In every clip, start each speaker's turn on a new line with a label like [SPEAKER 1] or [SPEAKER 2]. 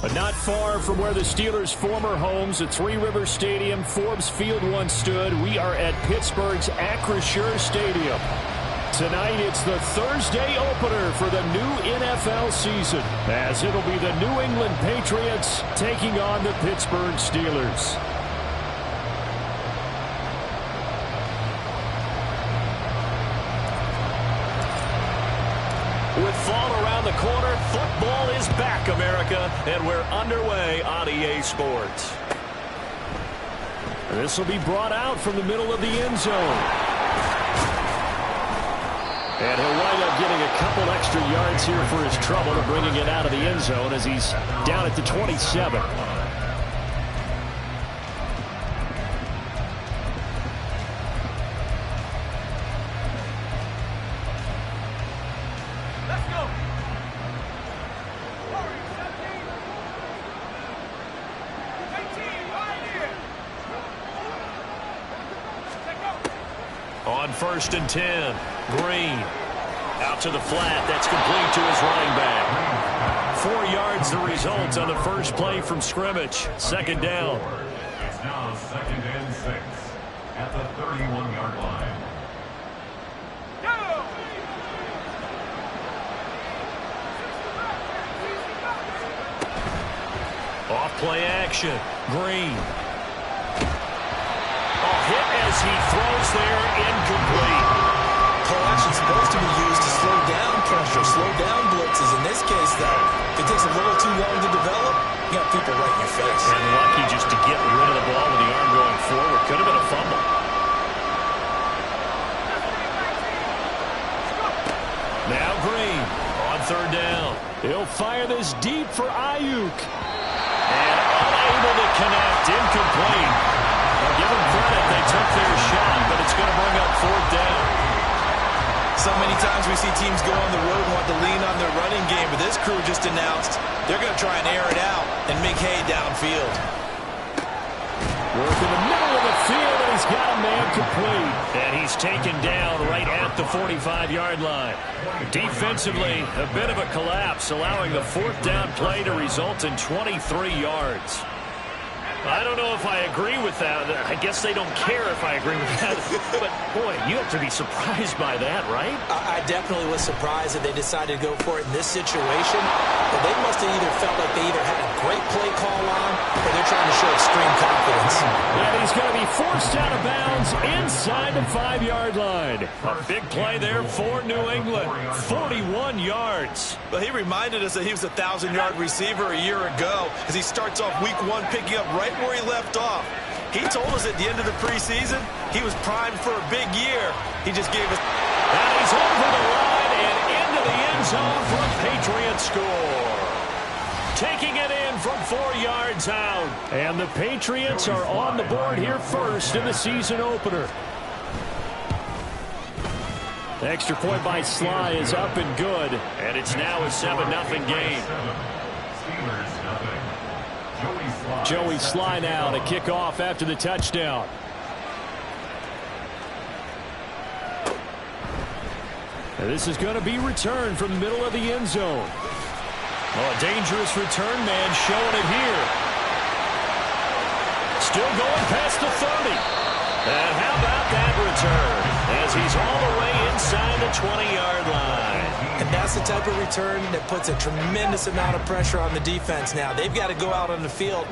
[SPEAKER 1] But not far from where the Steelers' former homes at Three Rivers Stadium, Forbes Field once stood, we are at Pittsburgh's Acrisure Stadium. Tonight, it's the Thursday opener for the new NFL season, as it'll be the New England Patriots taking on the Pittsburgh Steelers. With fall around the corner, football is back, America, and we're underway on EA Sports. This will be brought out from the middle of the end zone. And he'll wind up getting a couple extra yards here for his trouble of bringing it out of the end zone as he's down at the 27. On 1st and 10, Green. Out to the flat. That's complete to his running back. 4 yards the result on the first play from scrimmage. Second down.
[SPEAKER 2] It's now 2nd and 6 at the 31-yard line.
[SPEAKER 1] Off play action. Green. Hit as he throws there, incomplete.
[SPEAKER 3] Play action supposed to be used to slow down pressure, slow down blitzes. In this case, though, if it takes a little too long to develop, you got people right in your face.
[SPEAKER 1] And lucky just to get rid of the ball with the arm going forward. Could have been a fumble. Now Green on 3rd down. He'll fire this deep for Ayuk. And unable to connect, incomplete. Well, give them credit, they took their shot, but it's going to bring up 4th down.
[SPEAKER 3] So many times we see teams go on the road and want to lean on their running game, but this crew just announced they're going to try and air it out and make hay downfield.
[SPEAKER 1] Work in the middle of the field, and he's got a man complete. And he's taken down right at the 45-yard line. Defensively, a bit of a collapse, allowing the 4th down play to result in 23 yards. I don't know if I agree with that. I guess they don't care if I agree with that. But, boy, you have to be surprised by that, right?
[SPEAKER 3] I definitely was surprised that they decided to go for it in this situation. But they must have either felt like they either had a great play call on or they're trying to show extreme confidence.
[SPEAKER 1] And he's going to be forced out of bounds inside the 5-yard line. A big play there for New England. 41 yards.
[SPEAKER 3] Well, he reminded us that he was a 1,000-yard receiver a year ago as he starts off week 1 picking up right where he left off. He told us at the end of the preseason he was primed for a big year. He just gave us...
[SPEAKER 1] And he's over the line and into the end zone for a Patriots score. Taking it in from 4 yards out. And the Patriots are on the board here first in the season opener. The extra point by Sly is up and good. And it's now a 7-0 game. Joey Sly now to kick off after the touchdown. And this is going to be returned from the middle of the end zone. Oh, a dangerous return man showing it here. Still going past the 30. And how about that return? As he's all the way inside the 20-yard line.
[SPEAKER 3] And that's the type of return that puts a tremendous amount of pressure on the defense now. They've got to go out on the field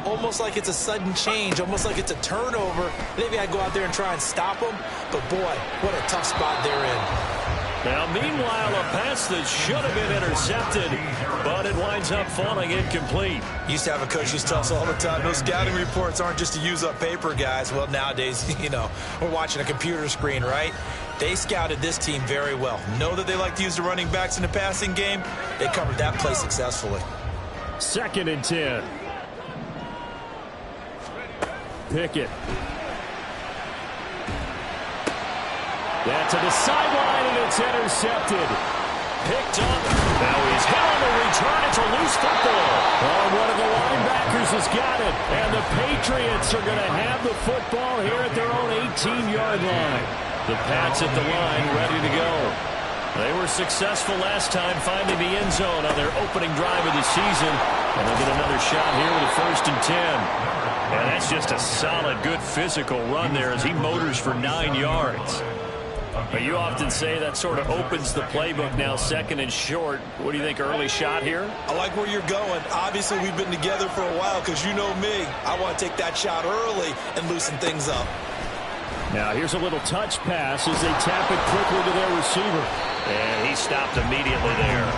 [SPEAKER 3] almost like it's a sudden change, almost like it's a turnover. They've got to go out there and try and stop them. But, boy, what a tough spot they're in.
[SPEAKER 1] Now, meanwhile, a pass that should have been intercepted, but it winds up falling incomplete.
[SPEAKER 3] Used to have a coach who used to tell us all the time, those scouting reports aren't just to use up paper, guys. Well, nowadays, you know, we're watching a computer screen, right? They scouted this team very well. Know that they like to use the running backs in the passing game. They covered that play successfully.
[SPEAKER 1] 2nd and 10. Pickett. That's to the sideline, and it's intercepted. Picked up. Now he's hit on the return. It's a loose football. Oh, one of the linebackers has got it. And the Patriots are going to have the football here at their own 18-yard line. The Pats at the line, ready to go. They were successful last time finding the end zone on their opening drive of the season. And they'll get another shot here with a 1st and 10. And that's just a solid, good physical run there as he motors for 9 yards. But you often say that sort of opens the playbook now, 2nd and short. What do you think, early shot here?
[SPEAKER 3] I like where you're going. Obviously, we've been together for a while because you know me. I want to take that shot early and loosen things up.
[SPEAKER 1] Now here's a little touch pass as they tap it quickly to their receiver. And he stopped immediately there.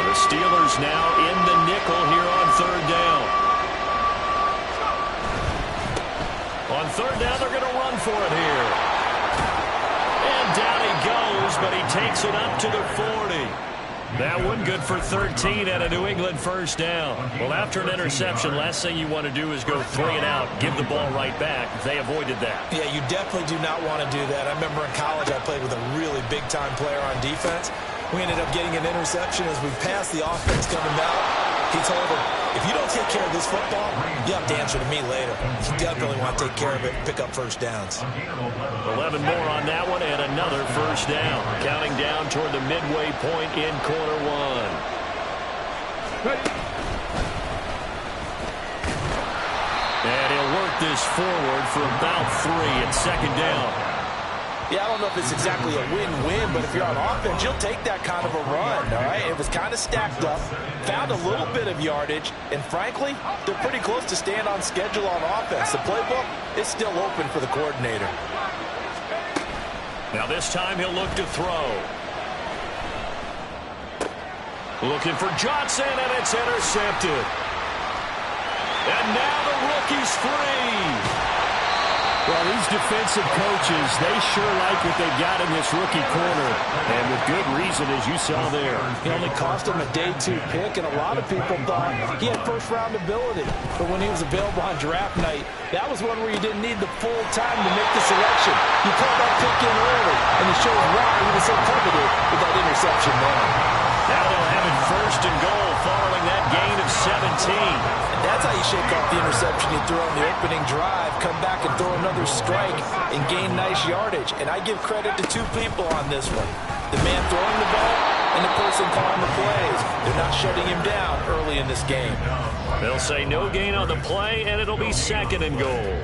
[SPEAKER 1] The Steelers now in the nickel here on 3rd down. On 3rd down, they're going to run for it here. And down he goes, but he takes it up to the 40. That one good for 13 at a New England 1st down. Well, after an interception, last thing you want to do is go 3 and out, give the ball right back. They avoided that.
[SPEAKER 3] Yeah, you definitely do not want to do that. I remember in college I played with a really big-time player on defense. We ended up getting an interception as we passed the offense coming out. He told him, if you don't take care of this football, you have to answer to me later. You definitely want to take care of it and pick up 1st downs.
[SPEAKER 1] 11 more on that one and another 1st down. Counting down toward the midway point in quarter 1. And he'll work this forward for about 3 at 2nd down.
[SPEAKER 4] Yeah, I don't know if it's exactly a win-win, but if you're on offense, you'll take that kind of a run, all right? It was kind of stacked up, found a little bit of yardage, and frankly, they're pretty close to staying on schedule on offense. The playbook is still open for the coordinator.
[SPEAKER 1] Now this time he'll look to throw. Looking for Johnson, and it's intercepted. And now the rookie's free. Well, these defensive coaches, they sure like what they got in this rookie corner. And with good reason, as you saw there.
[SPEAKER 4] He only cost him a day 2 pick, and a lot of people thought he had 1st-round ability. But when he was available on draft night, that was one where you didn't need the full time to make the selection. You called that pick in early, and it shows why he was so coveted with that interception there.
[SPEAKER 1] Now they'll have it 1st and goal following that gain of 17.
[SPEAKER 4] And that's how you shake off the interception you threw on the opening drive, come back and throw another strike and gain nice yardage. And I give credit to 2 people on this one. The man throwing the ball and the person calling the plays. They're not shutting him down early in this game.
[SPEAKER 1] They'll say no gain on the play, and it'll be 2nd and goal.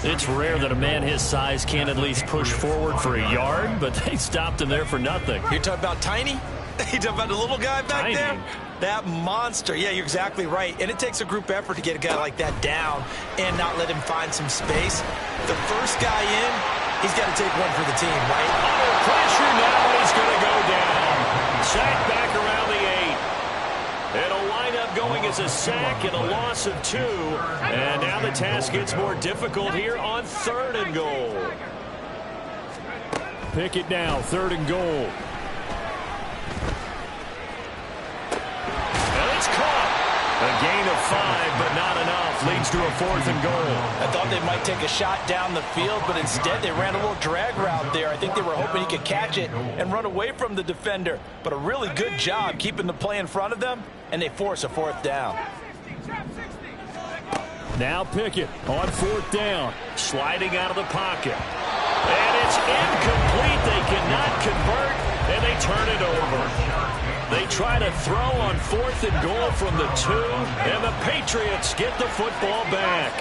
[SPEAKER 1] It's rare that a man his size can't at least push forward for a yard, but they stopped him there for nothing.
[SPEAKER 3] You're talking about Tiny? You talking about the little guy back
[SPEAKER 1] Tiny.
[SPEAKER 3] there? That monster. Yeah, you're exactly right. And it takes a group effort to get a guy like that down and not let him find some space. The first guy in, he's got to take one for the team, right?
[SPEAKER 1] Under pressure now, and he's going to go down. Sack back around the 8. It'll wind up going as a sack and a loss of 2. And now the task gets more difficult here on 3rd and goal. Pick it now, 3rd and goal. A gain of 5, but not enough. Leads to a 4th and goal.
[SPEAKER 4] I thought they might take a shot down the field, but instead they ran a little drag route there. I think they were hoping he could catch it and run away from the defender. But a really good job keeping the play in front of them, and they force a 4th down.
[SPEAKER 1] Now Pickett on 4th down. Sliding out of the pocket. And it's incomplete. They cannot convert, and they turn it over. They try to throw on 4th and goal from the 2, and the Patriots get the football back.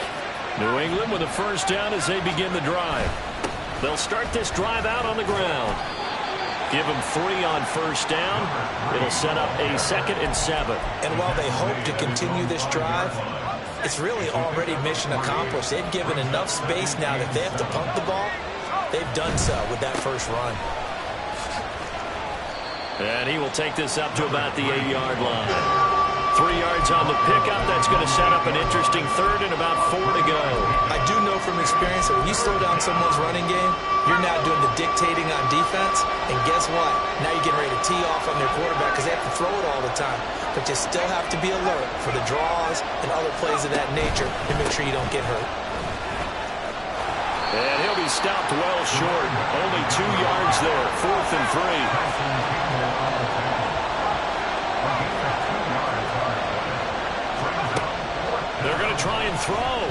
[SPEAKER 1] New England with a 1st down as they begin the drive. They'll start this drive out on the ground. Give them 3 on 1st down. It'll set up a 2nd and 7.
[SPEAKER 3] And while they hope to continue this drive, it's really already mission accomplished. They've given enough space now that if they have to punt the ball, they've done so with that first run.
[SPEAKER 1] And he will take this up to about the 8-yard line. 3 yards on the pickup. That's going to set up an interesting 3rd and about 4 to go.
[SPEAKER 3] I do know from experience that when you slow down someone's running game, you're now doing the dictating on defense. And guess what? Now you're getting ready to tee off on their quarterback because they have to throw it all the time. But you still have to be alert for the draws and other plays of that nature to make sure you don't get hurt.
[SPEAKER 1] And he'll be stopped well short. Only 2 yards there. 4th and 3. to try and throw.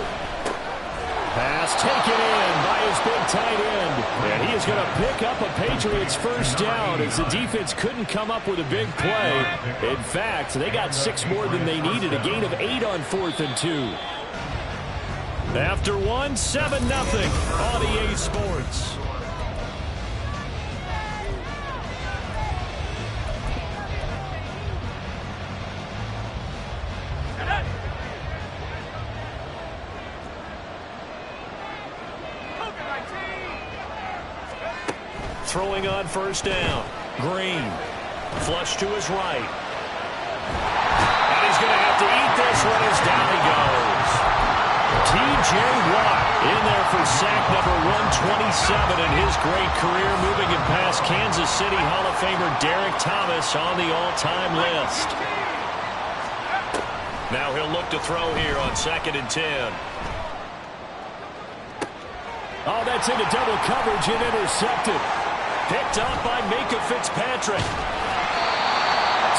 [SPEAKER 1] Pass taken in by his big tight end. And he is going to pick up a Patriots first down as the defense couldn't come up with a big play. In fact, they got 6 more than they needed, a gain of 8 on 4th and 2. After 1, 7-0 on EA Sports. Throwing on first down. Green. Flush to his right. And he's going to have to eat this one as down he goes. T.J. Watt in there for sack number 127 in his great career, moving it past Kansas City Hall of Famer Derek Thomas on the all-time list. Now he'll look to throw here on 2nd and 10. Oh, that's into double coverage and intercepted. Picked up by Micah Fitzpatrick.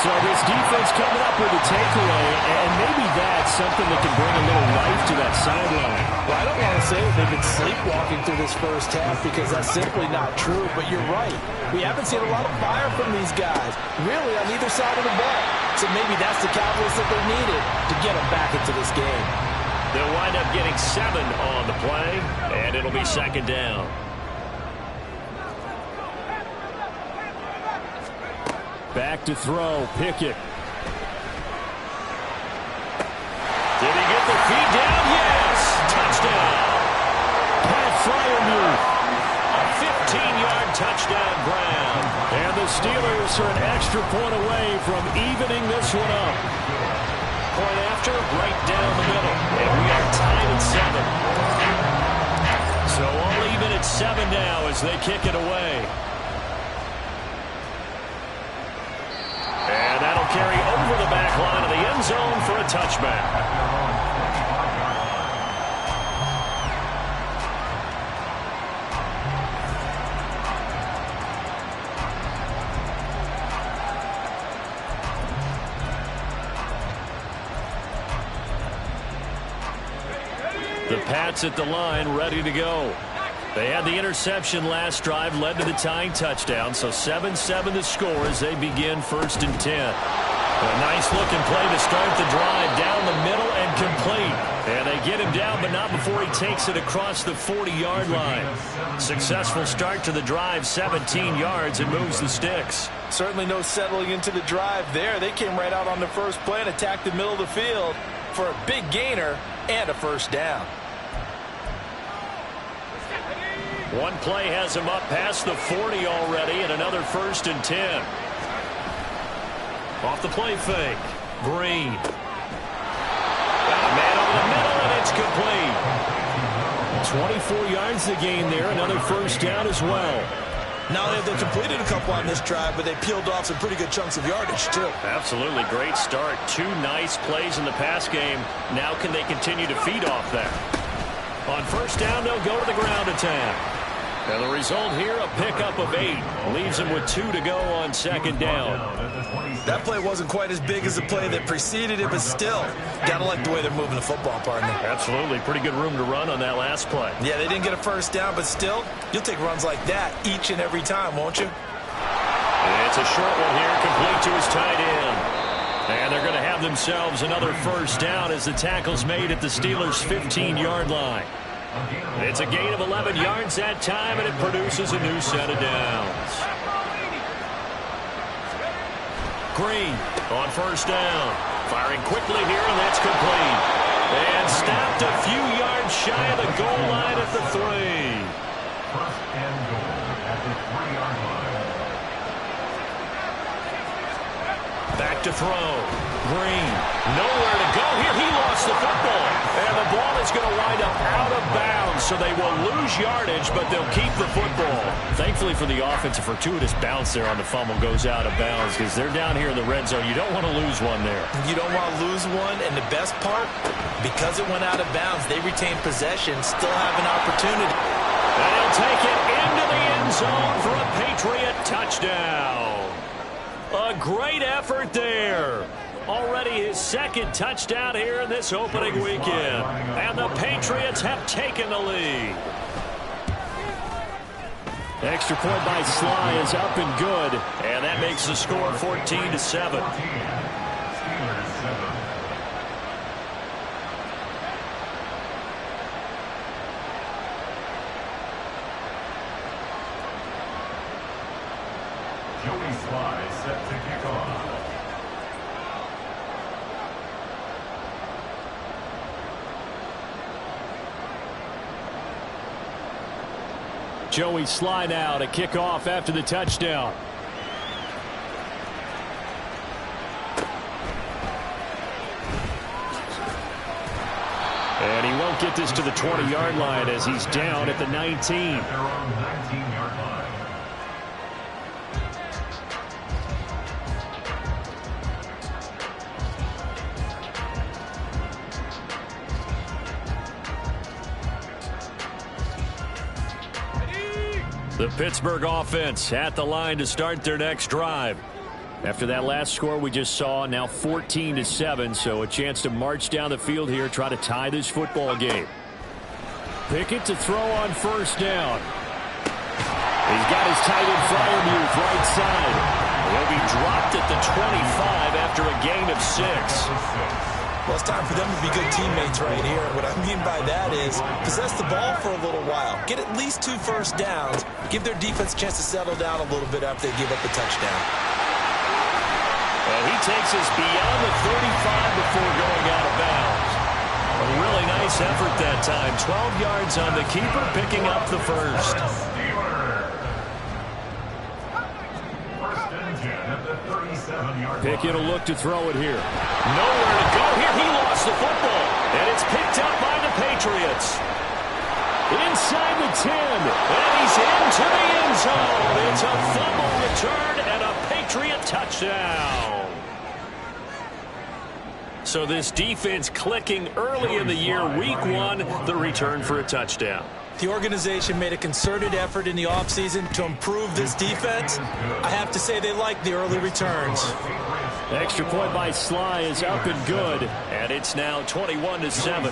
[SPEAKER 1] So this defense coming up with a takeaway, and maybe that's something that can bring a little life to that sideline.
[SPEAKER 4] Well, I don't want to say that they've been sleepwalking through this first half because that's simply not true, but you're right. We haven't seen a lot of fire from these guys, really on either side of the ball. So maybe that's the catalyst that they needed to get them back into this game.
[SPEAKER 1] They'll wind up getting 7 on the play, and it'll be 2nd down. Back to throw, Pickett. Did he get the feed down? Yes! Touchdown! Pat Fryermuth. A 15-yard touchdown grab. And the Steelers are an extra point away from evening this one up. Point after, right down the middle. And we are tied at 7. So all even at 7 now as they kick it away. And that'll carry over the back line of the end zone for a touchback. The Pats at the line, ready to go. They had the interception last drive, led to the tying touchdown, so 7-7 the score as they begin 1st and 10. A nice-looking play to start the drive, down the middle and complete. And they get him down, but not before he takes it across the 40-yard line. Successful start to the drive, 17 yards, and moves the sticks.
[SPEAKER 4] Certainly no settling into the drive there. They came right out on the first play and attacked the middle of the field for a big gainer and a first down.
[SPEAKER 1] One play has him up past the 40 already, and another 1st and 10. Off the play fake. Green. Got a man over the middle, and it's complete. 24 yards to gain there, another first down as well.
[SPEAKER 3] Not only have they completed a couple on this drive, but they peeled off some pretty good chunks of yardage, too.
[SPEAKER 1] Absolutely. Great start. 2 nice plays in the pass game. Now can they continue to feed off that? On first down, they'll go to the ground attack. And the result here, a pickup of 8. Leaves them with 2 to go on 2nd down.
[SPEAKER 3] That play wasn't quite as big as the play that preceded it, but still, got to like the way they're moving the football, partner.
[SPEAKER 1] Absolutely. Pretty good room to run on that last play.
[SPEAKER 3] Yeah, they didn't get a first down, but still, you'll take runs like that each and every time, won't you?
[SPEAKER 1] And it's a short one here, complete to his tight end. And they're going to have themselves another first down as the tackle's made at the Steelers' 15-yard line. It's a gain of 11 yards that time, and it produces a new set of downs. Green on first down. Firing quickly here, and that's complete. And stopped a few yards shy of the goal line at the 3.
[SPEAKER 2] 1st and goal at the 3-yard line.
[SPEAKER 1] Back to throw. Green. Nowhere to go here. He lost the football. And the ball is going to wind up out of bounds, so they will lose yardage, but they'll keep the football. Thankfully for the offense, a fortuitous bounce there on the fumble goes out of bounds because they're down here in the red zone. You don't want to lose one there.
[SPEAKER 3] You don't want to lose one, and the best part, because it went out of bounds, they retain possession, still have an opportunity.
[SPEAKER 1] And he'll take it into the end zone for a Patriot touchdown. A great effort there. Already his second touchdown here in this opening weekend. And the Patriots have taken the lead. Extra point by Sly is up and good. And that makes the score 14-7.
[SPEAKER 2] Joey Sly set to kick off.
[SPEAKER 1] Joey Sly now to kick off after the touchdown. And he won't get this to the 20-yard line as he's down at the 19.
[SPEAKER 2] At their own 19-yard line.
[SPEAKER 1] The Pittsburgh offense at the line to start their next drive. After that last score we just saw, now 14-7, so a chance to march down the field here, try to tie this football game. Pickett to throw on first down. He's got his tight end Freiermuth right side. He'll be dropped at the 25 after a gain of 6.
[SPEAKER 3] Well, it's time for them to be good teammates right here. What I mean by that is possess the ball for a little while. Get at least 2 first downs. Give their defense a chance to settle down a little bit after they give up the touchdown.
[SPEAKER 1] And he takes us beyond the 35 before going out of bounds. A really nice effort that time. 12 yards on the keeper, picking up the first. Pickett will look to throw it here. Nowhere to go here. He lost the football. And it's picked up by the Patriots. Inside the 10. And he's into the end zone. It's a fumble return and a Patriot touchdown. So this defense clicking early in the year. Week 1, the return for a touchdown.
[SPEAKER 3] The organization made a concerted effort in the offseason to improve this defense. I have to say they like the early returns.
[SPEAKER 1] Extra point by Sly is up and good, and it's now 21-7.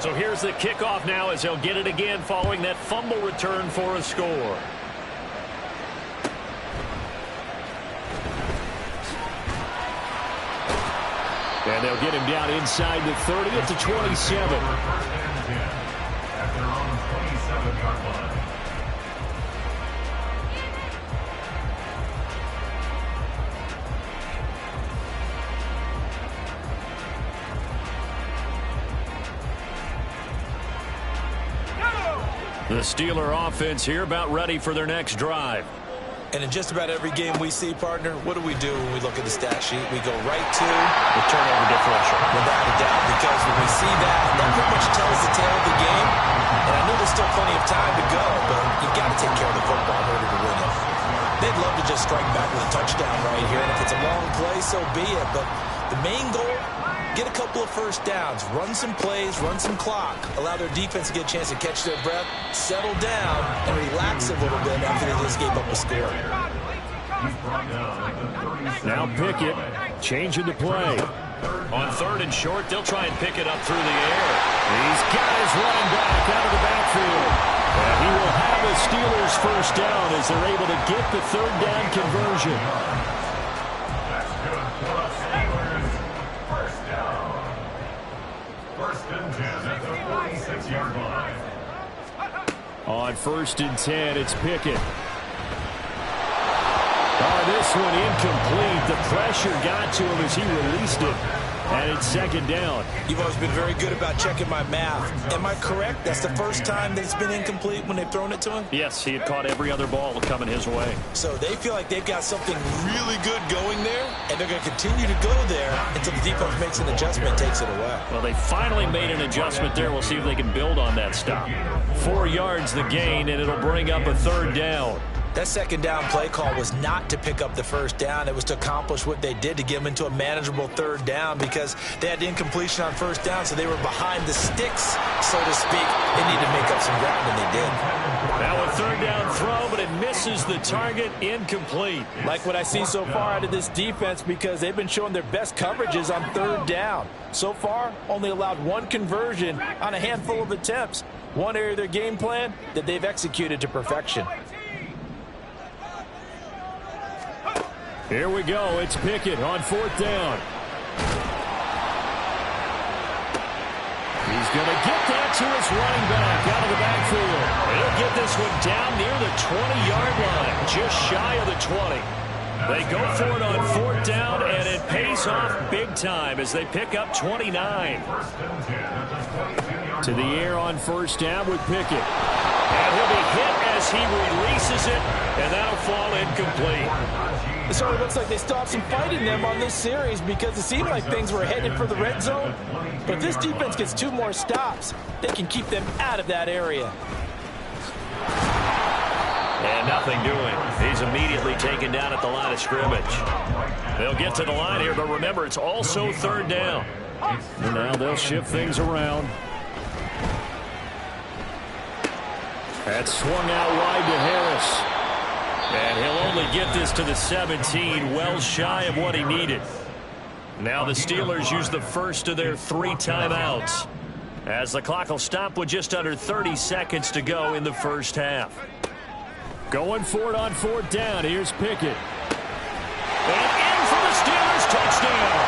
[SPEAKER 1] So here's the kickoff now as he'll get it again following that fumble return for a score. And they'll get him down inside the 30 at the 27. The Steeler offense here about ready for their next drive.
[SPEAKER 3] And in just about every game we see, partner, what do we do when we look at the stat sheet? We go right to
[SPEAKER 1] the turnover differential.
[SPEAKER 3] Without a doubt, because when we see that, that pretty much tells the tale of the game. And I know there's still plenty of time to go, but you've got to take care of the football in order to win it. They'd love to just strike back with a touchdown right here, and if it's a long play, so be it. But the main goal, get a couple of first downs, run some plays, run some clock, allow their defense to get a chance to catch their breath, settle down, and relax a little bit after they just gave up a score.
[SPEAKER 1] Now Pickett changing the play. On 3rd and short, they'll try and pick it up through the air. He's got his running back out of the backfield. And he will have the Steelers first down as they're able to get the 3rd down conversion. On 1st and 10, it's Pickett. Oh, this one incomplete. The pressure got to him as he released it. And it's 2nd down.
[SPEAKER 3] You've always been very good about checking my math. Am I correct? That's the first time that it's been incomplete when they've thrown it to him?
[SPEAKER 1] Yes, he had caught every other ball coming his way.
[SPEAKER 3] So they feel like they've got something really good going there, and they're going to continue to go there until the defense makes an adjustment and takes it away.
[SPEAKER 1] Well, they finally made an adjustment there. We'll see if they can build on that stop. 4 yards the gain, and it'll bring up a 3rd down.
[SPEAKER 3] That second down play call was not to pick up the first down. It was to accomplish what they did, to get them into a manageable third down, because they had incompletion on first down, so they were behind the sticks, so to speak. They needed to make up some ground, and they did.
[SPEAKER 1] Now a third down throw, but it misses the target, incomplete.
[SPEAKER 4] Like what I see so far out of this defense, because they've been showing their best coverages on third down. So far, only allowed one conversion on a handful of attempts. One area of their game plan that they've executed to perfection.
[SPEAKER 1] Here we go. It's Pickett on fourth down. He's going to get that to his running back out of the backfield. He'll get this one down near the 20-yard line, just shy of the 20. They go for it on fourth down, and it pays off big time as they pick up 29. To the air on first down with Pickett. And he'll be hit as he releases it, and that'll fall incomplete.
[SPEAKER 4] It sort of looks like they still have some fight in them on this series, because it seemed like things were headed for the red zone. But if this defense gets 2 more stops, they can keep them out of that area.
[SPEAKER 1] And nothing doing. He's immediately taken down at the line of scrimmage. They'll get to the line here, but remember, it's also third down. And now they'll shift things around. That's swung out wide to Harris. And he'll only get this to the 17, well shy of what he needed. Now the Steelers use the first of their 3 timeouts, as the clock will stop with just under 30 seconds to go in the first half. Going for it on fourth down. Here's Pickett. And in for the Steelers touchdown.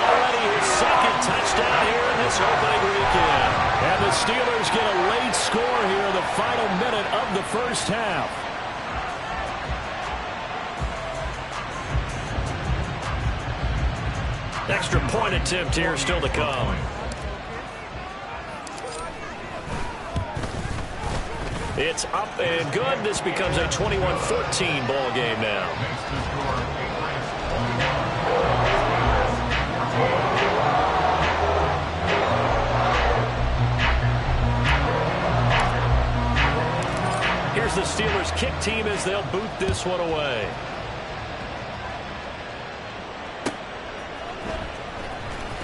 [SPEAKER 1] Already his second touchdown here in this opening weekend. And the Steelers get a late score here in the final minute of the first half. Extra point attempt here still to come. It's up and good. This becomes a 21-14 ball game now. Here's the Steelers kick team as they'll boot this one away.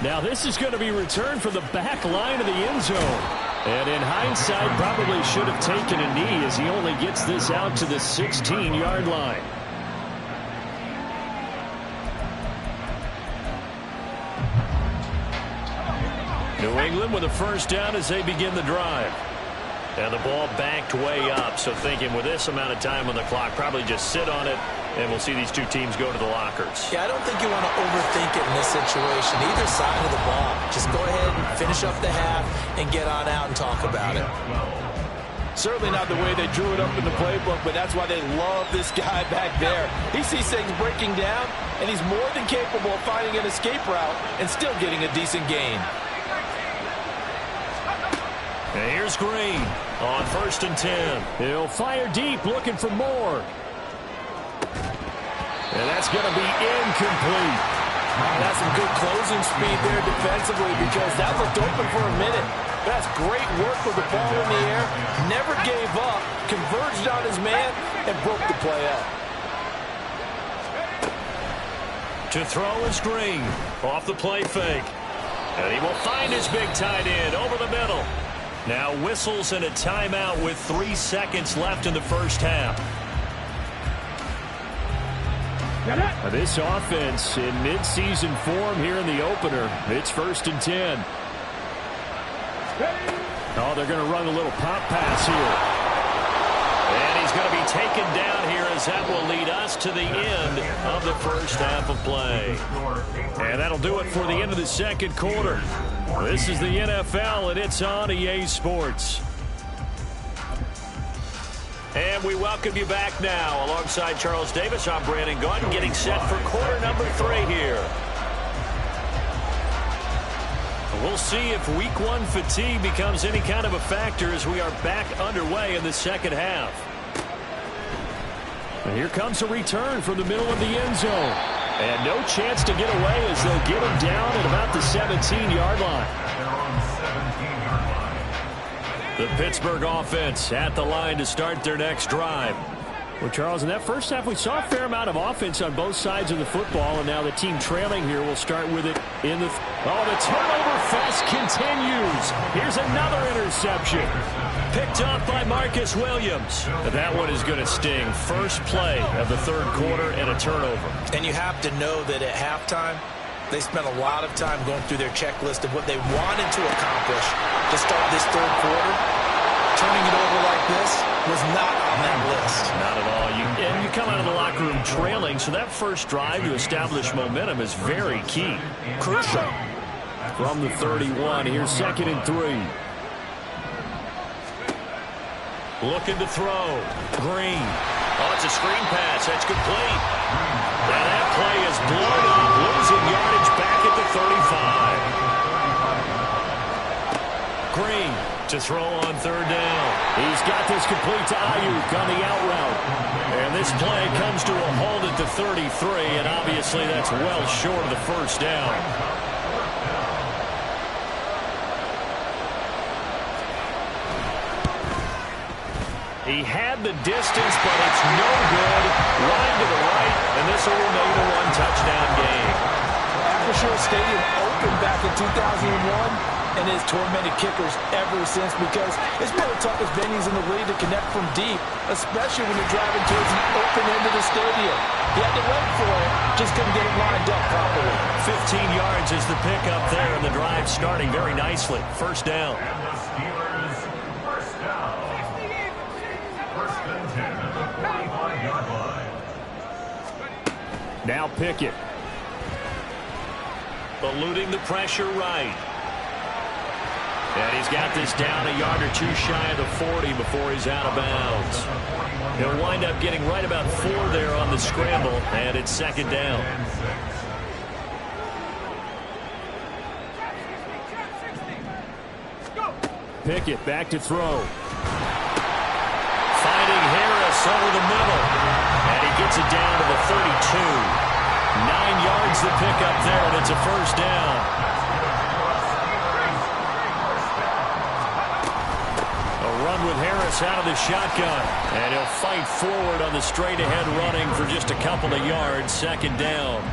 [SPEAKER 1] Now this is going to be returned from the back line of the end zone. And in hindsight, probably should have taken a knee, as he only gets this out to the 16-yard line. New England with a first down as they begin the drive. And the ball backed way up, so thinking with this amount of time on the clock, probably just sit on it, and we'll see these two teams go to the lockers.
[SPEAKER 3] Yeah, I don't think you want to overthink it in this situation, either side of the ball. Just go ahead and finish up the half and get on out and talk about it.
[SPEAKER 4] Certainly not the way they drew it up in the playbook, but that's why they love this guy back there. He sees things breaking down, and he's more than capable of finding an escape route and still getting a decent gain.
[SPEAKER 1] And here's Green on 1st and 10. He'll fire deep, looking for more. And that's going to be incomplete.
[SPEAKER 4] That's some good closing speed there defensively, because that looked open for a minute. That's great work with the ball in the air. Never gave up, converged on his man, and broke the play up.
[SPEAKER 1] To throw is Green. Off the play fake. And he will find his big tight end over the middle. Now whistles and a timeout with 3 seconds left in the first half. This offense in midseason form here in the opener. It's 1st and 10. Oh, they're going to run a little pop pass here. And he's going to be taken down here, as that will lead us to the end of the first half of play. And that'll do it for the end of the second quarter. This is the NFL, and it's on EA Sports. And we welcome you back now. Alongside Charles Davis, I'm Brandon Gaudin, getting set for quarter number 3 here. We'll see if week 1 fatigue becomes any kind of a factor as we are back underway in the second half. And here comes a return from the middle of the end zone. And no chance to get away as they'll get him down at about the 17-yard line.
[SPEAKER 2] They're on the 17-yard line.
[SPEAKER 1] The Pittsburgh offense at the line to start their next drive.
[SPEAKER 5] Well, Charles, in that first half, we saw a fair amount of offense on both sides of the football, and now the team trailing here will start with it in the...
[SPEAKER 1] Oh, the turnover fest continues. Here's another interception. Picked up by Marcus Williams. That one is going to sting. First play of the third quarter and a turnover.
[SPEAKER 3] And you have to know that at halftime, they spent a lot of time going through their checklist of what they wanted to accomplish to start this third quarter. Turning it over like this was not on that list.
[SPEAKER 1] Not at all. And you come out of the locker room trailing, so that first drive to establish momentum is very key.
[SPEAKER 3] Crucial.
[SPEAKER 5] From the 31, here's 2nd and 3.
[SPEAKER 1] Looking to throw. Green. Oh, it's a screen pass. That's complete. And that play is blown up, losing yardage back at the 35. Green to throw on third down.
[SPEAKER 5] He's got this complete to Ayuk on the out route.
[SPEAKER 1] And this play comes to a hold at the 33, and obviously that's well short of the first down. He had the distance, but it's no good. Line to the right, and this will remain a one-touchdown game.
[SPEAKER 4] Acrisure Stadium opened back in 2001 and has tormented kickers ever since because it's one of the toughest venues in the league to connect from deep, especially when you're driving towards the open end of the stadium. He had to wait for it, just couldn't get it lined up properly.
[SPEAKER 1] 15 yards is the pickup there, and the drive starting very nicely. First down.
[SPEAKER 2] And the Steelers, first down. First and 10 at the 45-yard line.
[SPEAKER 5] Now Pickett.
[SPEAKER 1] Eluding the pressure right. And he's got this down a yard or two shy of the 40 before he's out of bounds. He'll wind up getting right about 4 there on the scramble, and it's 2nd down.
[SPEAKER 5] Pickett back to throw.
[SPEAKER 1] Finding Harris over the middle. And he gets it down to the 32. 9 yards the pickup there, and it's a first down. Run with Harris out of the shotgun. And he'll fight forward on the straight-ahead running for just a couple of yards. 2nd down.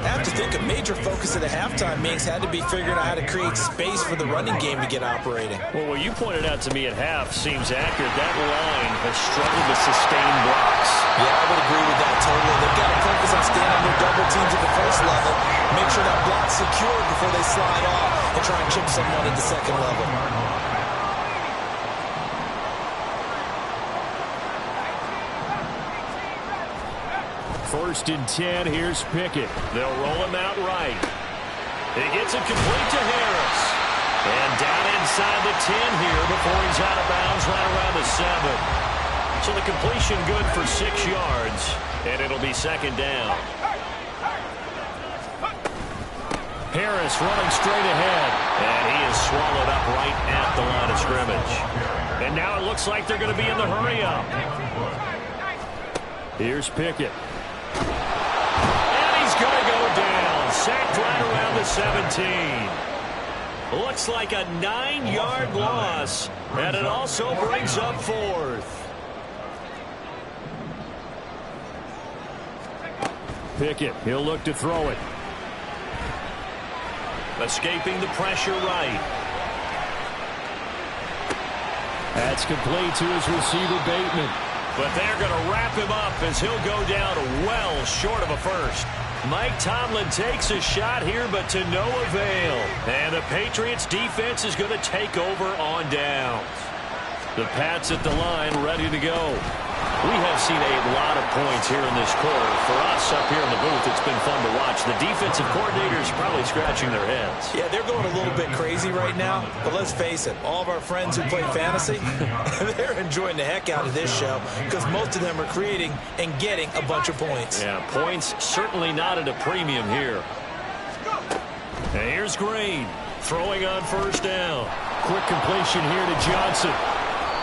[SPEAKER 3] I have to think a major focus at the halftime, Minks, had to be figuring out how to create space for the running game to get operating.
[SPEAKER 1] Well, what you pointed out to me at half seems accurate. That line has struggled to sustain blocks.
[SPEAKER 3] Yeah, I would agree with that totally. They've got to focus on standing their double teams at the first level, make sure that block's secure before they slide off and try and chip someone at the second level.
[SPEAKER 5] First and 10, here's Pickett.
[SPEAKER 1] They'll roll him out right. He gets it complete to Harris. And down inside the 10 here before he's out of bounds right around the 7. So the completion good for 6 yards, and it'll be 2nd down. Harris running straight ahead, and he is swallowed up right at the line of scrimmage. And now it looks like they're going to be in the hurry-up.
[SPEAKER 5] Here's Pickett.
[SPEAKER 1] And he's going to go down, sacked right around the 17. Looks like a 9-yard loss, and it also brings up 4th.
[SPEAKER 5] Pickett, he'll look to throw it.
[SPEAKER 1] Escaping the pressure right.
[SPEAKER 5] That's complete to his receiver, Bateman.
[SPEAKER 1] But they're going to wrap him up as he'll go down well short of a first. Mike Tomlin takes a shot here, but to no avail. And the Patriots defense is going to take over on downs. The Pats at the line, ready to go. We have seen a lot of points here in this quarter. For us up here in the booth, it's been fun to watch. The defensive coordinators probably scratching their heads.
[SPEAKER 3] Yeah, they're going a little bit crazy right now. But let's face it, all of our friends who play fantasy, they're enjoying the heck out of this show because most of them are creating and getting a bunch of points.
[SPEAKER 1] Yeah, points certainly not at a premium here. And here's Green throwing on first down.
[SPEAKER 5] Quick completion here to Johnson.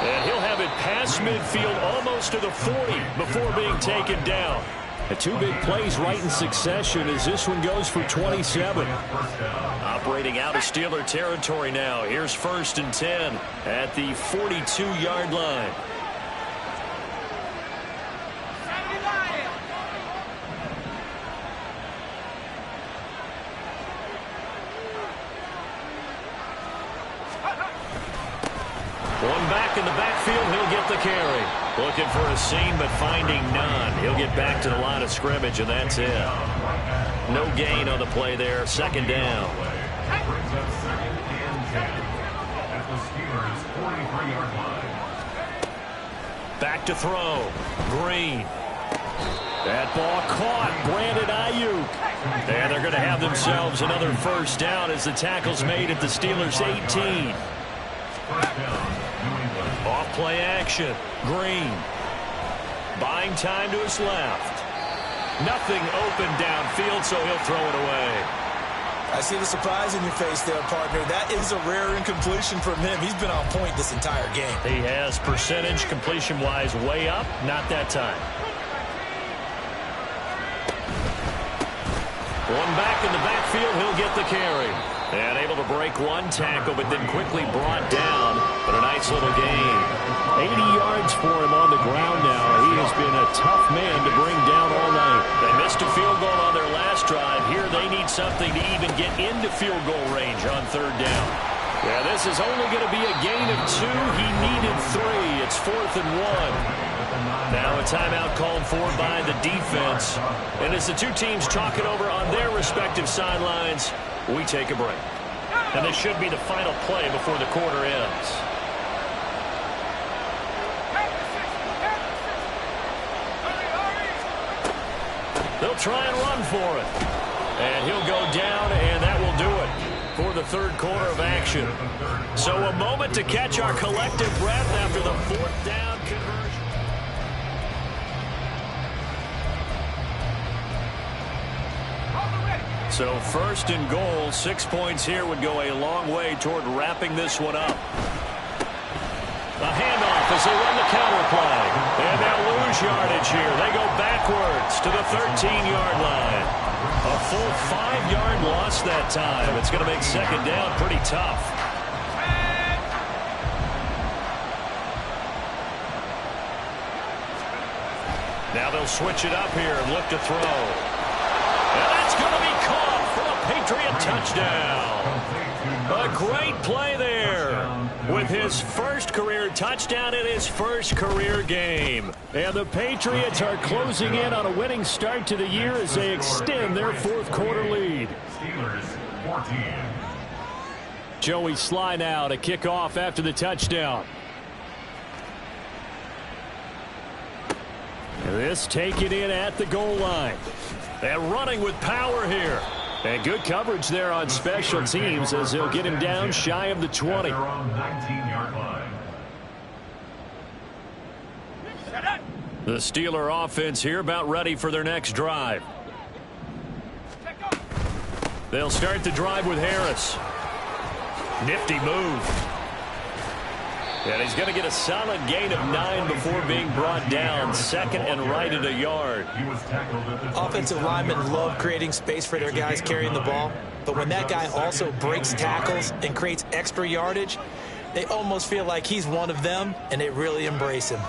[SPEAKER 1] And he'll have it past midfield almost to the 40 before being taken down.
[SPEAKER 5] The two big plays right in succession as this one goes for 27. Operating out of Steeler territory now. Here's 1st and 10 at the 42-yard line. One back in the backfield, he'll get the carry. Looking for a seam, but finding none. He'll get back to the line of scrimmage, and that's it. No gain on the play there. 2nd down.
[SPEAKER 2] Brings up 2nd and 10 at the Steelers' 43-yard line.
[SPEAKER 5] Back to throw. Green. That ball caught. Brandon Ayuk. And they're going to have themselves another 1st down as the tackle's made at the Steelers' 18. Off play action. Green. Buying time to his left. Nothing open downfield, so he'll throw it away.
[SPEAKER 3] I see the surprise in your face there, partner. That is a rare incompletion from him. He's been on point this entire game.
[SPEAKER 5] He has percentage completion-wise way up. Not that time. One back in the backfield, he'll get the carry. And able to break one tackle, but then quickly brought down. But a nice little gain. 80 yards for him on the ground now. He has been a tough man to bring down all night. They missed a field goal on their last drive. Here they need something to even get into field goal range on 3rd down. Yeah, this is only going to be a gain of 2. He needed 3. It's 4th and 1. Now a timeout called for by the defense. And as the two teams talk it over on their respective sidelines, we take a break. And this should be the final play before the quarter ends. They'll try and run for it. And he'll go down, and that will do it for the 3rd quarter of action. So a moment to catch our collective breath after the 4th down conversion. So 1st and goal, 6 points here would go a long way toward wrapping this one up. A handoff as they run the counter play. And they'll lose yardage here. They go backwards to the 13-yard line. A full 5-yard loss that time. It's going to make 2nd down pretty tough. Now they'll switch it up here and look to throw. And that's going to be caught for a Patriot touchdown. A great play there with his 1st career touchdown in his 1st career game. And the Patriots are closing in on a winning start to the year as they extend their 4th quarter lead.
[SPEAKER 2] Steelers 14.
[SPEAKER 5] Joey Sly now to kick off after the touchdown. This taken in at the goal line. And running with power here. And good coverage there on special teams as they'll get him down shy of the 20.
[SPEAKER 2] They're on 19-yard line.
[SPEAKER 5] The Steeler offense here about ready for their next drive. They'll start the drive with Harris. Nifty move. And he's going to get a solid gain of 9 before being brought down. 2nd and right at a yard.
[SPEAKER 3] Offensive linemen love creating space for their guys carrying the ball. But when that guy also breaks tackles and creates extra yardage, they almost feel like he's one of them, and they really embrace him.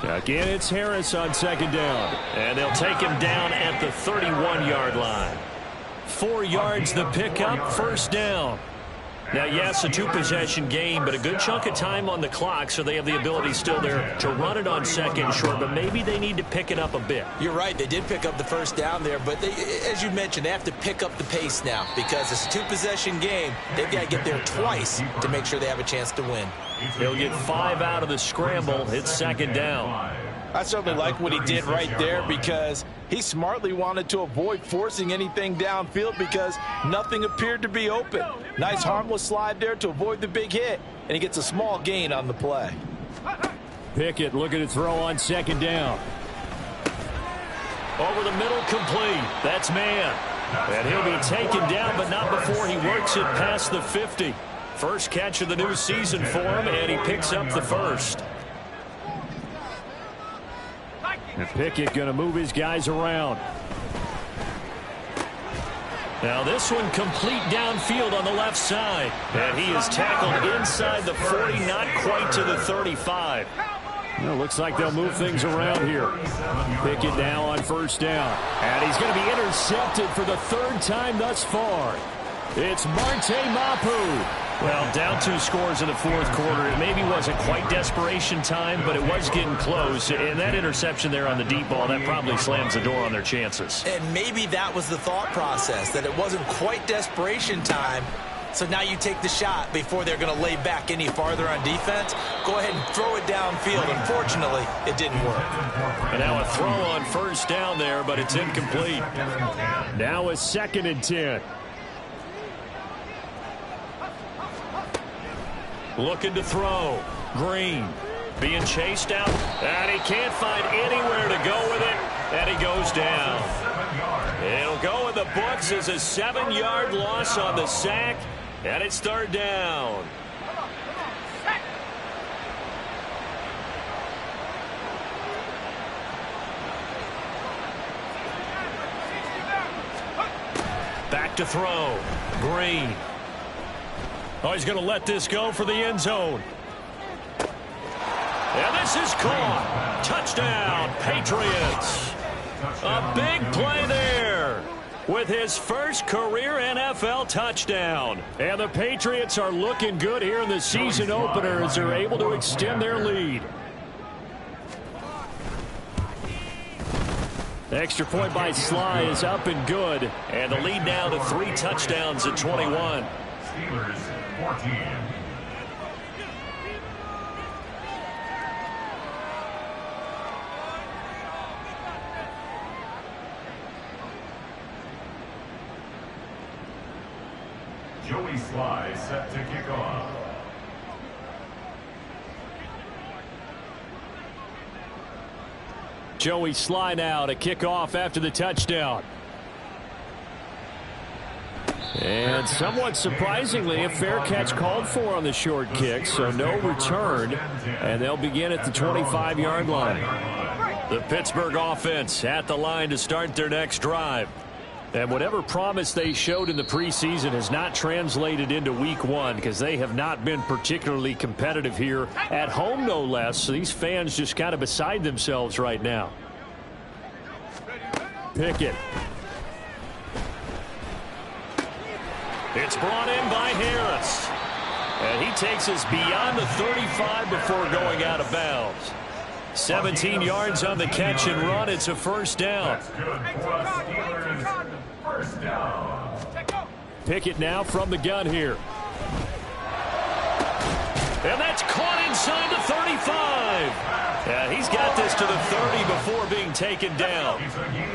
[SPEAKER 5] Again, it's Harris on 2nd down. And they'll take him down at the 31-yard line. 4 yards the pickup, 1st down. Now, yes, a 2-possession game, but a good chunk of time on the clock, so they have the ability still there to run it on 2nd and short, but maybe they need to pick it up a bit.
[SPEAKER 3] You're right. They did pick up the 1st down there, but they, as you mentioned, they have to pick up the pace now because it's a 2-possession game. They've got to get there twice to make sure they have a chance to win.
[SPEAKER 5] They'll get 5 out of the scramble. It's 2nd down.
[SPEAKER 4] I certainly like what he did right there because he smartly wanted to avoid forcing anything downfield because nothing appeared to be open. Nice harmless slide there to avoid the big hit, and he gets a small gain on the play.
[SPEAKER 5] Pickett looking to throw on 2nd down. Over the middle, complete. That's man. And he'll be taken down, but not before he works it past the 50. First catch of the new season for him, and he picks up the 1st.
[SPEAKER 1] And Pickett going to move his guys around. Now this one complete downfield on the left side. And he is tackled inside the 40, not quite to the 35. Well, looks like they'll move things around here. Pickett now on first down. And he's going to be intercepted for the third time thus far. It's Marte Mapu. Well, down 2 scores in the fourth quarter. It maybe wasn't quite desperation time, but it was getting close. And that interception there on the deep ball, that probably slams the door on their chances.
[SPEAKER 3] And maybe that was the thought process, that it wasn't quite desperation time. So now you take the shot before they're going to lay back any farther on defense. Go ahead and throw it downfield. Unfortunately, it didn't work.
[SPEAKER 1] And now a throw on first down there, but it's incomplete. Now a 2nd and 10. Looking to throw. Green being chased out. And he can't find anywhere to go with it. And he goes down. It'll go in the books as a 7-yard loss on the sack. And it's 3rd down. Back to throw. Green. Oh, he's going to let this go for the end zone. And this is caught. Touchdown, Patriots. A big play there with his first career NFL touchdown. And the Patriots are looking good here in the season opener as they're able to extend their lead. The extra point by Sly is up and good. And the lead now to 3 touchdowns at 21.
[SPEAKER 2] Steelers 14. Joey Sly set to kick off.
[SPEAKER 1] Joey Sly now to kick off after the touchdown. And somewhat surprisingly, a fair catch called for on the short kick, so no return. And they'll begin at the 25-yard line. The Pittsburgh offense at the line to start their next drive. And whatever promise they showed in the preseason has not translated into week 1 because they have not been particularly competitive here at home, no less. So these fans just kind of beside themselves right now. Pickett. It's brought in by Harris. And he takes us beyond the 35 before going out of bounds. 17 yards on the catch and run. It's a first down.
[SPEAKER 2] That's good for us, Steelers. First down.
[SPEAKER 1] Pickett now from the gun here. And that's caught inside the 35. Yeah, he's got this to the 30 before being taken down.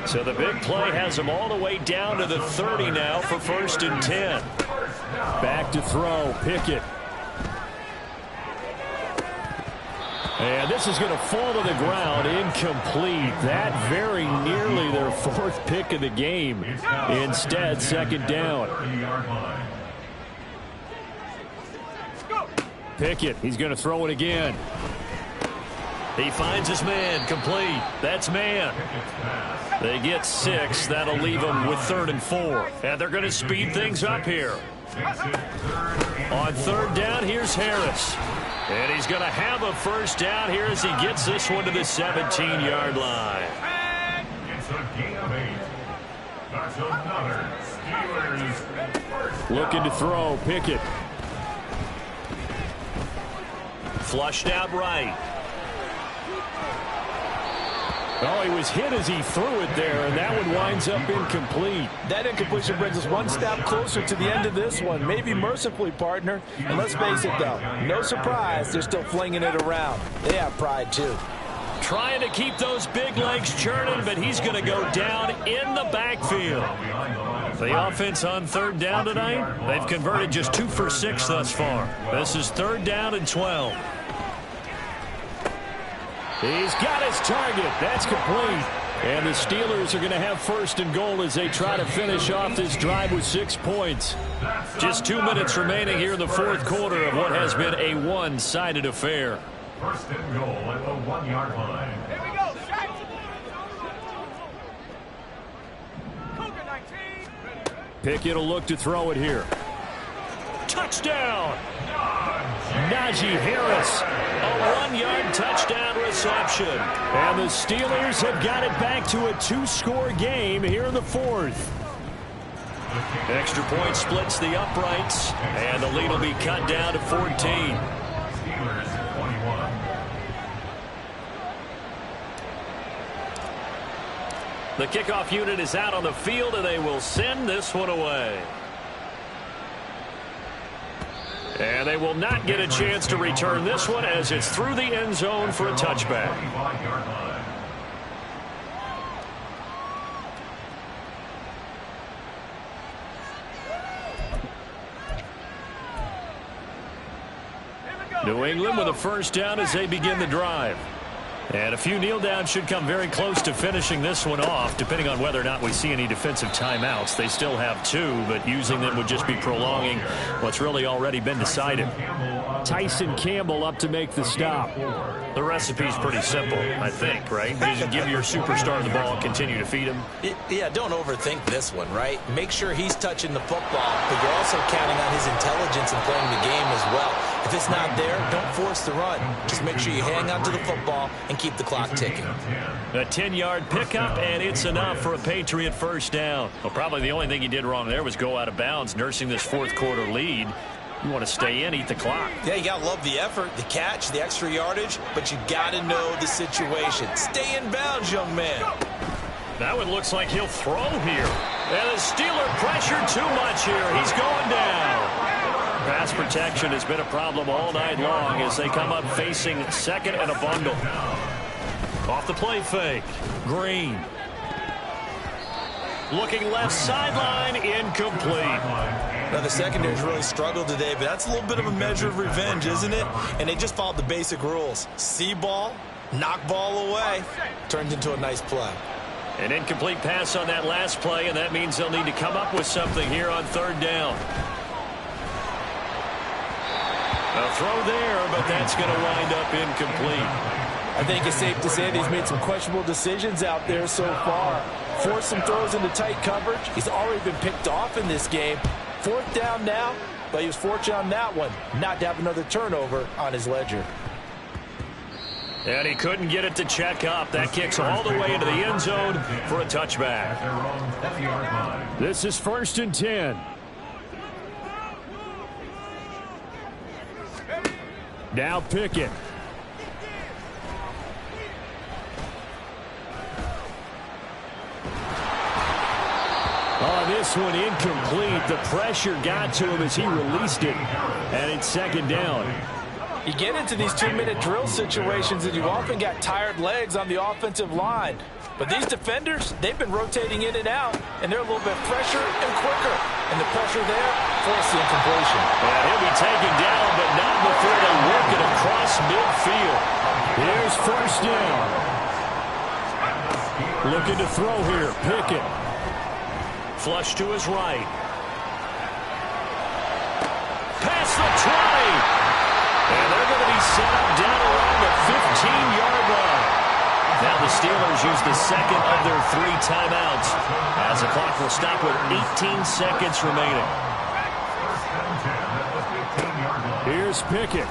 [SPEAKER 1] So the big play has him all the way down to the 30 now for 1st and 10. Back to throw. Pickett. And this is going to fall to the ground, incomplete. That very nearly their 4th pick of the game. Instead, 2nd down. Pickett, he's going to throw it again. He finds his man, complete. That's man. They get 6. That'll leave them with 3rd and 4. And they're going to speed things up here. On 3rd down, here's Harris. And he's going to have a first down here as he gets this one to the 17-yard line.
[SPEAKER 2] It's a gain of 8. That's another Steelers first down.
[SPEAKER 1] Looking to throw. Pickett. Flushed out right. Oh, he was hit as he threw it there, and that one winds up incomplete.
[SPEAKER 4] That incompletion brings us one step closer to the end of this one. Maybe mercifully, partner. And let's face it, though, no surprise, they're still flinging it around. They have pride, too.
[SPEAKER 1] Trying to keep those big legs churning, but he's going to go down in the backfield. The offense on 3rd down tonight, they've converted just 2 for 6 thus far. This is 3rd down and 12. He's got his target. That's complete. And the Steelers are going to have 1st and goal as they try to finish off this drive with 6 points. Just 2 minutes remaining here in the 4th quarter of what has been a one-sided affair.
[SPEAKER 2] 1st and goal at the 1-yard line. Here we go.
[SPEAKER 1] Pickett will look to throw it here. Touchdown! Najee Harris, a 1-yard touchdown reception. And the Steelers have got it back to a 2-score game here in the fourth. Extra point splits the uprights, and the lead will be cut down to 14.
[SPEAKER 2] Steelers 21.
[SPEAKER 1] The kickoff unit is out on the field, and they will send this one away. And they will not get a chance to return this one as it's through the end zone for a touchback. New England with a first down as they begin the drive. And a few kneel downs should come very close to finishing this one off, depending on whether or not we see any defensive timeouts. They still have 2, but using them would just be prolonging what's really already been decided. Tyson Campbell up to make the stop. The recipe's pretty simple, I think, right? You just give your superstar the ball and continue to feed him.
[SPEAKER 3] Yeah, don't overthink this one, right? Make sure he's touching the football, but you're also counting on his intelligence in playing the game as well. If it's not there, don't force the run. Just make sure you hang on to the football and keep the clock ticking.
[SPEAKER 1] A 10-yard pickup, and it's enough for a Patriot first down. Well, probably the only thing he did wrong there was go out of bounds, nursing this fourth-quarter lead. You want to stay in, eat the clock.
[SPEAKER 3] Yeah, you got to love the effort, the catch, the extra yardage, but you got to know the situation. Stay in bounds, young man.
[SPEAKER 1] That one looks like he'll throw here. And the Steeler pressure too much here. He's going down. Pass protection has been a problem all night long as they come up facing second and a bundle. Off the play fake. Green. Looking left sideline, incomplete.
[SPEAKER 3] Now, the secondary's really struggled today, but that's a little bit of a measure of revenge, isn't it? And they just followed the basic rules. See ball, knock ball away. Turns into a nice play.
[SPEAKER 1] An incomplete pass on that last play, and that means they'll need to come up with something here on third down. A throw there, but that's going to wind up incomplete.
[SPEAKER 4] I think it's safe to say that he's made some questionable decisions out there so far. Forced some throws into tight coverage. He's already been picked off in this game. Fourth down now, but he was fortunate on that one not to have another turnover on his ledger.
[SPEAKER 1] And he couldn't get it to check up. That kicks all the way into the end zone for a touchback. This is 1st and 10. Now Pickett. This one incomplete. The pressure got to him as he released it. And it's second down.
[SPEAKER 4] You get into these 2-minute drill situations and you often got tired legs on the offensive line. But these defenders, they've been rotating in and out, and they're a little bit fresher and quicker. And the pressure there forced the incompletion.
[SPEAKER 1] And he'll be taken down, but not before they work it across midfield. Here's first down. Looking to throw here. Pickett. Flush to his right. Pass the 20. And they're going to be set up down around the 15-yard line. Now the Steelers use the second of their 3 timeouts as the clock will stop with 18 seconds remaining. Here's Pickett.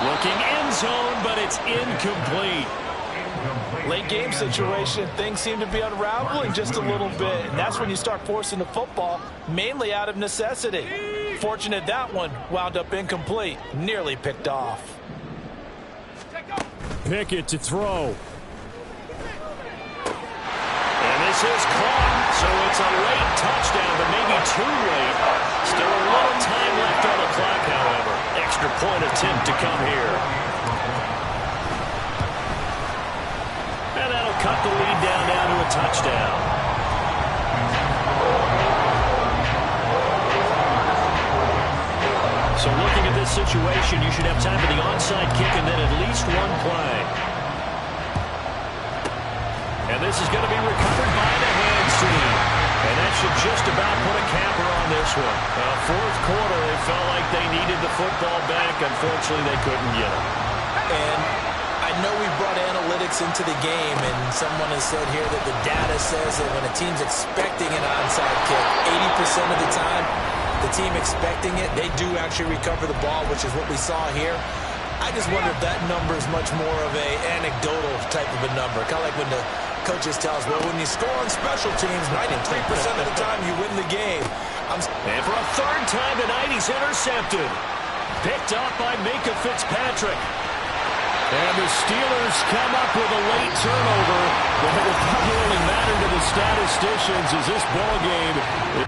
[SPEAKER 1] Looking end zone, but it's incomplete.
[SPEAKER 4] Late game situation, things seem to be unraveling just a little bit, and that's when you start forcing the football, mainly out of necessity. Fortunate that one wound up incomplete, nearly picked off.
[SPEAKER 1] Pickett to throw. And this is caught, so it's a late touchdown, but maybe too late. Still a little time left on the clock, however. Extra point attempt to come here. And that'll cut the lead down to a touchdown. So looking at this situation, you should have time for the onside kick and then at least one play. And this is going to be recovered by the hands team. And that should just about put a capper on this one. Fourth quarter, they felt like they needed the football back. Unfortunately, they couldn't get it.
[SPEAKER 3] And I know we brought analytics into the game, and someone has said here that the data says that when a team's expecting an onside kick, 80% of the time, the team expecting it, they do actually recover the ball, which is what we saw here. I just wonder if that number is much more of a anecdotal type of a number. Kind of like when the coaches tell us, well, when you score on special teams, 93% of the time you win the game.
[SPEAKER 1] And for a third time tonight, he's intercepted. Picked up by Minka Fitzpatrick. And the Steelers come up with a late turnover that will probably matter to the statisticians as this ball game